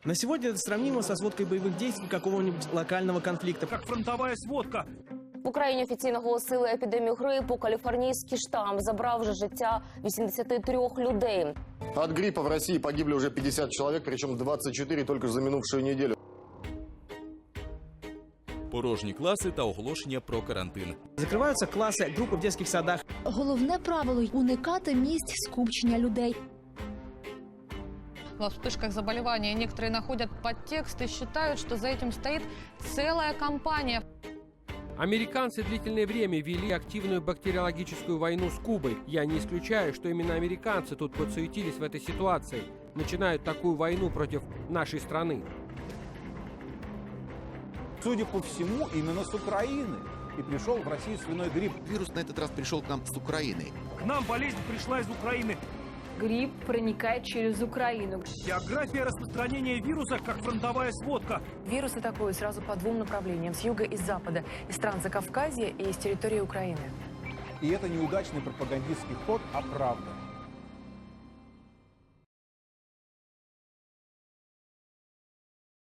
На сегодня это сравнимо со сводкой боевых действий какого-нибудь локального конфликта. Как фронтовая сводка. В Україні офіційно оголосили епідемію грипу. Каліфорнійський штам забрав вже життя 83 людей. От гриппа в России погибли уже 50 человек, причем 24 только за минувшую неделю. Порожні класи та оголошення про карантин. Закрываются классы, группы в детских садах. Головне правило – уникати місць скупчення людей. Во вспышках заболевания некоторые находят подтекст и считают, что за этим стоит целая кампания. Американцы длительное время вели активную бактериологическую войну с Кубой. Я не исключаю, что именно американцы тут подсуетились в этой ситуации. Начинают такую войну против нашей страны. Судя по всему, именно с Украины. И пришел в Россию свиной грипп. Вирус на этот раз пришел к нам с Украины. К нам болезнь пришла из Украины. Грипп проникает через Украину. География распространения вируса как фронтовая сводка. Вирус атакует сразу по двум направлениям: с юга и с запада, из стран Закавказья и из территории Украины. И это неудачный пропагандистский ход оправдан.